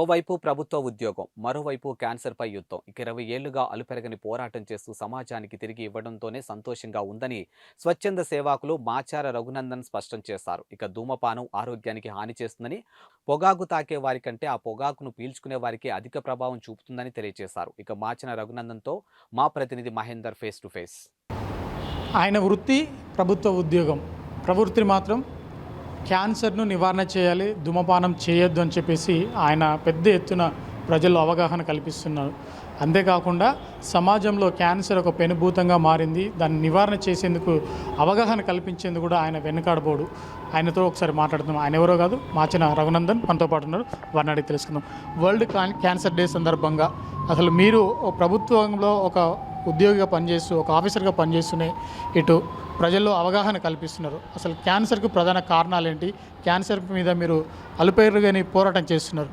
ఓవైపు ప్రభుత్వ ఉద్యోగం, మరోవైపు క్యాన్సర్పై యుద్ధం. 20 ఏళ్లుగా అలుపెరగని పోరాటం చేస్తూ సమాజానికి తిరిగి ఇవ్వడంతోనే సంతోషంగా ఉందని స్వచ్ఛంద సేవకులు మాచార రఘునందన్ స్పష్టం చేశారు. ఇక ధూమపానం ఆరోగ్యానికి హాని చేస్తుందని, పొగాకు తాకే వారి కంటే ఆ పొగాకును పీల్చుకునే వారికి అధిక ప్రభావం చూపుతుందని తెలియజేశారు. ఇక మాచన రఘునందన్తో మా ప్రతినిధి మహేందర్ ఫేస్ టు ఫేస్. ఆయన వృత్తి ప్రభుత్వ ఉద్యోగం. ప్రవృత్తి మాత్రం క్యాన్సర్ను నివారణ చేయాలి, ధూమపానం చేయొద్దు అని చెప్పేసి ఆయన పెద్ద ఎత్తున ప్రజల్లో అవగాహన కల్పిస్తున్నారు. అంతేకాకుండా సమాజంలో క్యాన్సర్ ఒక పెనుభూతంగా మారింది, దాన్ని నివారణ చేసేందుకు అవగాహన కల్పించేందుకు కూడా ఆయన వెనుకాడబోడు. ఆయనతో ఒకసారి మాట్లాడుతున్నాం. ఆయన ఎవరో కాదు, మాచన రఘునందన్ మనతో పాటు ఉన్నారు. వారిని అడిగి తెలుసుకుందాం. వరల్డ్ క్యాన్సర్ డే సందర్భంగా అసలు మీరు ప్రభుత్వంలో ఒక ఉద్యోగిగా పనిచేస్తూ, ఒక ఆఫీసర్గా పనిచేస్తూనే ఇటు ప్రజల్లో అవగాహన కల్పిస్తున్నారు. అసలు క్యాన్సర్కు ప్రధాన కారణాలు ఏంటి? క్యాన్సర్ మీద మీరు అలుపెరగని పోరాటం చేస్తున్నారు.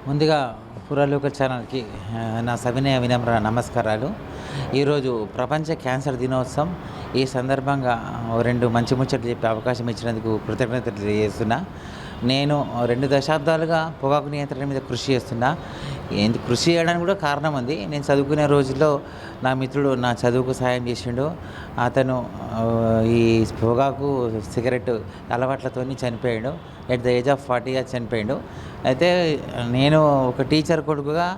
ముందుగా పురాలోకల్ ఛానల్కి నా సవినయ వినమ్ర నమస్కారాలు. ఈరోజు ప్రపంచ క్యాన్సర్ దినోత్సవం. ఈ సందర్భంగా రెండు మంచి ముచ్చట్లు చెప్పే అవకాశం ఇచ్చినందుకు కృతజ్ఞతలు తెలియజేస్తున్నా. నేను 2 దశాబ్దాలుగా పొగాకు నియంత్రణ మీద కృషి చేస్తున్నా. కృషి చేయడానికి కూడా కారణం ఉంది. నేను చదువుకునే రోజుల్లో నా మిత్రుడు నా చదువుకు సాయం చేసిండు. అతను ఈ పొగాకు సిగరెట్ అలవాట్లతో చనిపోయాడు. At the age of 40 years చనిపోయాడు. అయితే నేను ఒక టీచర్ కొడుకుగా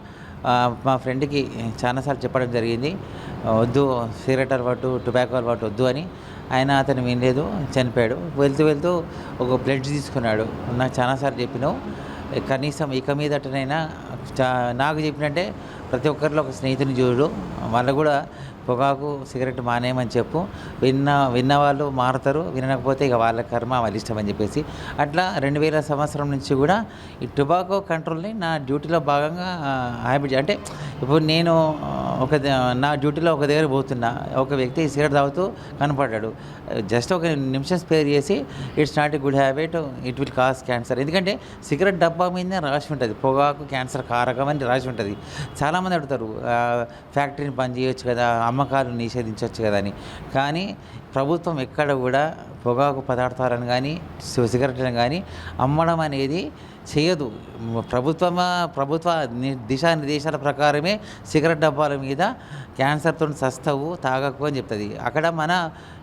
మా ఫ్రెండ్కి చాలాసార్లు చెప్పడం జరిగింది, వద్దు సిగరెట్ అలవాటు, టొబాకో అలవాటు వద్దు అని. అతను వినలేదు, చనిపోయాడు. వెళ్తూ వెళ్తూ ఒక బ్లడ్ తీసుకున్నాడు. నాకు చాలాసార్లు చెప్పినావు, కనీసం ఇక మీదటనైనా నాకు చెప్పినట్టే ప్రతి ఒక్కరిలో ఒక స్నేహితుని చూడు, వాళ్ళు కూడా పొగాకు సిగరెట్ మానేయమని చెప్పు. విన్న వాళ్ళు మారుతారు, వినకపోతే ఇక వాళ్ళ కర్మ, వాళ్ళ ఇష్టం అని చెప్పేసి. అట్లా 2000 సంవత్సరం నుంచి కూడా ఈ టొబాకో కంట్రోల్ని నా డ్యూటీలో భాగంగా హ్యాబిట్. అంటే ఇప్పుడు నేను నా డ్యూటీలో ఒక దగ్గర పోతున్నా, ఒక వ్యక్తి సిగరెట్ తాగుతూ కనపడ్డాడు. జస్ట్ ఒక నిమిషం స్పేర్ చేసి, it's not a good habit, it will cause cancer. ఎందుకంటే సిగరెట్ డబ్బా మీద రాసి ఉంటుంది పొగాకు క్యాన్సర్ కారకం అని రాసి ఉంటుంది. చాలామంది అడుగుతారు, ఫ్యాక్టరీని బంద్ చేయొచ్చు కదా, అమ్మకాలు నిషేధించవచ్చు కదా అని. కానీ ప్రభుత్వం ఎక్కడ కూడా పొగాకు పదార్థాలను కానీ సిగరెట్లను కానీ అమ్మడం అనేది చేయదు. ప్రభుత్వ దిశానిర్దేశాల ప్రకారమే సిగరెట్ డబ్బాల మీద క్యాన్సర్తో సస్తావు, తాగకు అని చెప్తుంది. అక్కడ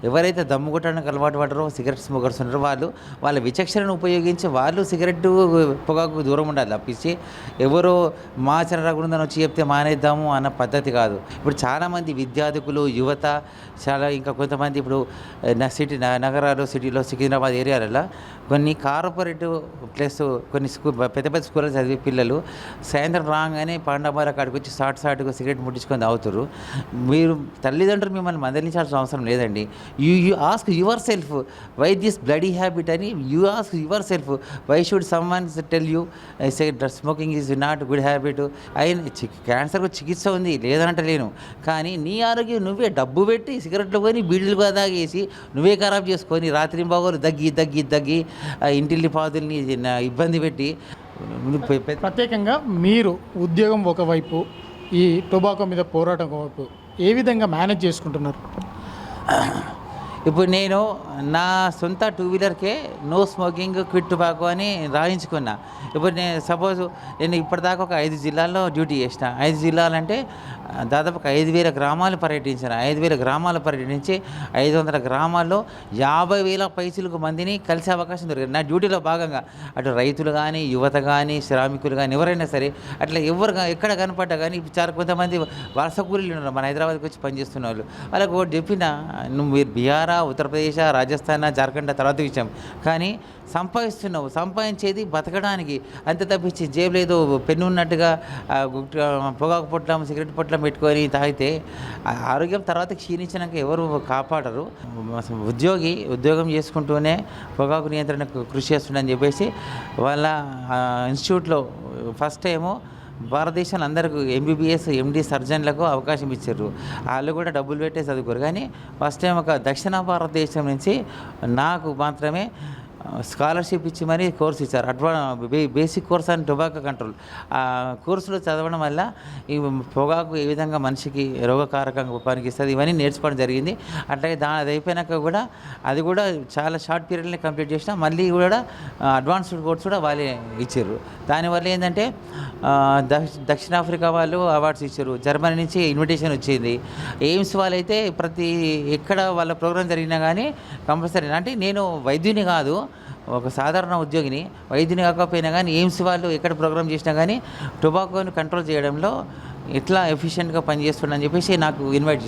ఎవరైతే దమ్ము కొట్టడానికి అలవాటు పడరో, సిగరెట్ స్మోకర్స్ ఉన్నారో వాళ్ళ విచక్షణను ఉపయోగించి వాళ్ళు సిగరెట్ పొగాకు దూరం ఉండాలి తప్పించి ఎవరో మాచన రఘునందన్ వచ్చి చెప్తే మానేద్దాము అన్న పద్ధతి కాదు. ఇప్పుడు చాలామంది విద్యార్థులు, యువత, ఇంకా కొంతమంది ఇప్పుడు నగరాలు, సిటీలో, సికింద్రాబాద్ ఏరియాలలో కొన్ని కార్పొరేటివ్ ప్లస్ కొన్ని పెద్ద పెద్ద స్కూల్లో చదివే పిల్లలు సాయంత్రం రాగానే పండమర కాడికి వచ్చి సాటుగా సిగరెట్ ముట్టించుకొని తాగుతారు. మీరు తల్లిదండ్రులు మిమ్మల్ని మందలించాల్సిన అవసరం లేదండి. You ask yourself why this bloody habit అని. You ask yourself why should someone tell you smoking is not good habit. క్యాన్సర్కు చికిత్స ఉంది, లేదనంటలేను. కానీ నీ ఆరోగ్యం నువ్వే డబ్బు పెట్టి సిగరెట్లు కొని బీడీలు తాగేసి నువ్వే ఖరాబ్ చేసుకొని రాత్రింబాగోలు దగ్గి ఇంటిల్లి పాదుల్ని ఇబ్బంది పెట్టి. ప్రత్యేకంగా మీరు ఉద్యోగం ఒకవైపు, ఈ టొబాకో మీద పోరాటం ఒకవైపు ఏ విధంగా మేనేజ్ చేసుకుంటున్నారు? ఇప్పుడు నేను నా సొంత 2 వీలర్కే నో స్మోకింగ్ క్విట్ టొబాకో అని రాయించుకున్నా. ఇప్పుడు నేను ఇప్పటిదాకా ఒక 5 జిల్లాల్లో డ్యూటీ చేసిన. 5 జిల్లాలంటే దాదాపు 5,000 గ్రామాలు పర్యటించిన. 5,000 గ్రామాలు పర్యటించి 500 గ్రామాల్లో 50,000 పైసలకు మందిని కలిసే అవకాశం దొరికింది నా డ్యూటీలో భాగంగా. అటు రైతులు కానీ, యువత కానీ, శ్రామికులు కానీ, ఎవరైనా సరే అట్లా ఎక్కడ కనపడ్డా కానీ. చాలా కొంతమంది వలస కూలీలు ఉన్నారు మన హైదరాబాద్కి వచ్చి పనిచేస్తున్న వాళ్ళు. వాళ్ళకి ఒకటి చెప్పిన, మీరు బీహార్, ఉత్తరప్రదేశ్, రాజస్థాన్, జార్ఖండ్ తర్వాత విషయం, కానీ సంపాదించేది బతకడానికి అంతే తప్పించి జేబులో ఏదో పెన్ను ఉన్నట్టుగా పొగాకు పొట్లం, సిగరెట్ పొట్లం పెట్టుకొని తాగితే ఆరోగ్యం తర్వాత క్షీణించినాక ఎవరు కాపాడరు. ఉద్యోగం చేసుకుంటూనే పొగాకు నియంత్రణకు కృషి చేస్తుండని చెప్పేసి వాళ్ళ ఇన్స్టిట్యూట్లో ఫస్ట్ టైము భారతదేశంలో అందరికీ ఎంబీబీఎస్, ఎండి సర్జన్లకు అవకాశం ఇచ్చారు. వాళ్ళు కూడా డబ్బులు పెట్టే చదువుకోరు. కానీ ఫస్ట్ టైం ఒక దక్షిణ భారతదేశం నుంచి నాకు మాత్రమే స్కాలర్షిప్ ఇచ్చి మరీ కోర్స్ ఇచ్చారు. Basic course and tobacco control. ఆ కోర్సులో చదవడం వల్ల ఈ పొగాకు ఏ విధంగా మనిషికి రోగకారకంగా పనికిస్తుంది ఇవన్నీ నేర్చుకోవడం జరిగింది. అట్లాగే అది అయిపోయినాక కూడా అది కూడా చాలా షార్ట్ పీరియడ్లో కంప్లీట్ చేసిన మళ్ళీ కూడా అడ్వాన్స్డ్ కోర్స్ కూడా వాళ్ళే ఇచ్చారు. దానివల్ల ఏంటంటే దక్షిణాఫ్రికా వాళ్ళు అవార్డ్స్ ఇచ్చారు, జర్మనీ నుంచి ఇన్విటేషన్ వచ్చింది. ఎయిమ్స్ వాళ్ళైతే ఎక్కడ వాళ్ళ ప్రోగ్రాం జరిగినా కానీ కంపల్సరీ, అంటే నేను వైద్యుని కాదు, ఒక సాధారణ ఉద్యోగిని, వైద్యుని కాకపోయినా కానీ ఎయిమ్స్ వాళ్ళు ఎక్కడ ప్రోగ్రామ్ చేసినా కానీ టొబాకోని కంట్రోల్ చేయడంలో ఎట్లా ఎఫిషియెంట్గా పనిచేస్తుండని చెప్పేసి నాకు ఇన్వైట్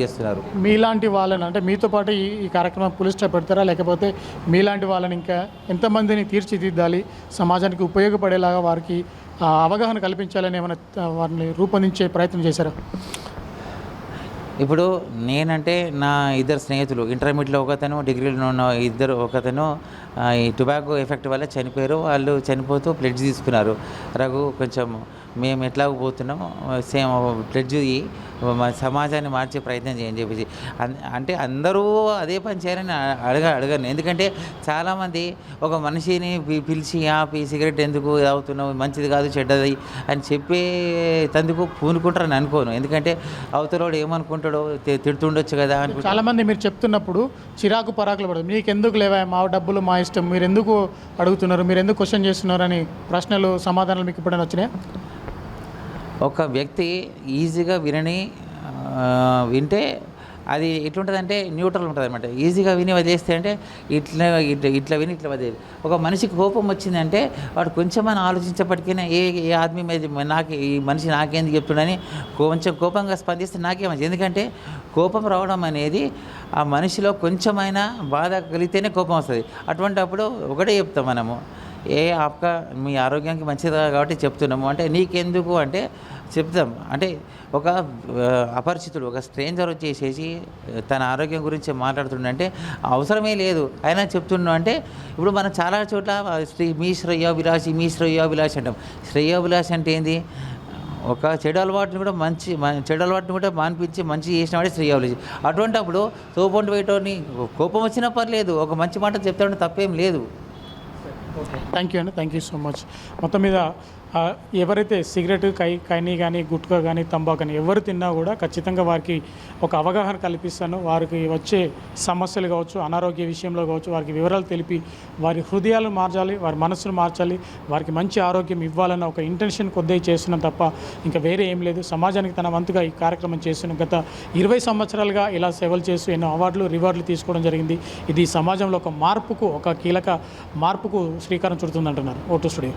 చేస్తున్నారు. మీలాంటి వాళ్ళని అంటే మీతో పాటు ఈ కార్యక్రమం పులి స్టాప్ పెడతారా, లేకపోతే మీలాంటి వాళ్ళని ఇంకా ఎంతమందిని తీర్చిదిద్దాలి, సమాజానికి ఉపయోగపడేలాగా వారికి అవగాహన కల్పించాలని ఏమైనా వారిని రూపొందించే ప్రయత్నం చేశారా? ఇప్పుడు నేనంటే నా ఇద్దరు స్నేహితులు, ఇంటర్మీడియట్లో ఒకతను, డిగ్రీలో ఉన్న ఇద్దరు, ఒకతను ఈ టొబాకో ఎఫెక్ట్ వల్ల చనిపోయారు. వాళ్ళు చనిపోతూ ప్లెడ్జ్ తీసుకున్నారు. రఘు కొంచెం మేము ఎట్లా పోతున్నాం సేమ్ ప్లెడ్జ్ సమాజాన్ని మార్చే ప్రయత్నం చేయని చెప్పేసి, అంటే అందరూ అదే పని చేయాలని అడగను. ఎందుకంటే చాలామంది ఒక మనిషిని పిలిచి ఆపి సిగరెట్ ఎందుకు తాగుతున్నావు, మంచిది కాదు, చెడ్డది అని చెప్పే తందుకు పూనుకుంటారని అనుకోను. ఎందుకంటే అవతలోడు ఏమనుకుంటాడో తిడుతుండొచ్చు కదా అనుకుంటా. చాలామంది మీరు చెప్తున్నప్పుడు చిరాకు పరాకులు పడదు, మీకు ఎందుకు లేవా, మా డబ్బులు మా ఇష్టం, మీరు ఎందుకు అడుగుతున్నారు, మీరు ఎందుకు క్వశ్చన్ చేస్తున్నారు అని ప్రశ్నలు సమాధానాలు మీకు ఎప్పుడైనా వచ్చినాయి? ఒక వ్యక్తి ఈజీగా వింటే అది ఎట్లుంటుందంటే న్యూట్రల్ ఉంటుంది అనమాట. ఈజీగా విని వదిలేస్తే అంటే ఇట్లా విని ఇట్లా వదిలేదు. ఒక మనిషికి కోపం వచ్చిందంటే వాడు కొంచెమని ఆలోచించేప్పటికైనా ఏ ఆద్మీ మీద ఈ మనిషి నాకేందుకు చెప్తున్నాడని కొంచెం కోపంగా స్పందిస్తే నాకే మంచిది. ఎందుకంటే కోపం రావడం అనేది ఆ మనిషిలో కొంచెమైనా బాధ కలిగితేనే కోపం వస్తుంది. అటువంటప్పుడు ఒకటే చెప్తాం మనము, మీ ఆరోగ్యానికి మంచిది కాబట్టి చెప్తున్నాము అంటే నీకెందుకు అంటే చెప్తాం. అంటే ఒక అపరిచితుడు, ఒక స్ట్రేంజర్ వచ్చేసేసి తన ఆరోగ్యం గురించి మాట్లాడుతుండంటే అవసరమే లేదు అయినా చెప్తున్నాం అంటే, ఇప్పుడు మనం చాలా చోట్ల మీ శ్రేయోభిలాషి అంటాం. శ్రేయోభిలాషి అంటే ఏంది? ఒక చెడు అలవాటుని కూడా మాన్పించి మంచి చేసిన వాడే శ్రేయోభిలాషి. అటువంటిప్పుడు తోపంటి వేయటోని కోపం వచ్చినా పర్లేదు, ఒక మంచి మాట చెప్తాడని తప్పేం లేదు. థ్యాంక్ యూ అండి, థ్యాంక్ యూ సో మచ్. మొత్తం మీద ఎవరైతే సిగరెట్ కైనీ కానీ గుట్కా కానీ తంబాకు కానీ ఎవరు తిన్నా కూడా ఖచ్చితంగా వారికి ఒక అవగాహన కల్పిస్తాను. వారికి వచ్చే సమస్యలు కావచ్చు, అనారోగ్య విషయంలో కావచ్చు, వారికి వివరాలు తెలిపి వారి హృదయాలు మార్చాలి, వారి మనసును మార్చాలి, వారికి మంచి ఆరోగ్యం ఇవ్వాలన్న ఒక ఇంటెన్షన్ కొద్దిగా చేస్తున్నాం తప్ప ఇంకా వేరే ఏం లేదు. సమాజానికి తన వంతుగా ఈ కార్యక్రమం చేస్తున్నాం. గత 20 సంవత్సరాలుగా ఇలా సేవలు చేస్తూ ఎన్నో అవార్డులు రివార్డులు తీసుకోవడం జరిగింది. ఇది సమాజంలో ఒక కీలక మార్పుకు శ్రీకారం చుడుతుందంటున్నారు. Vote studio.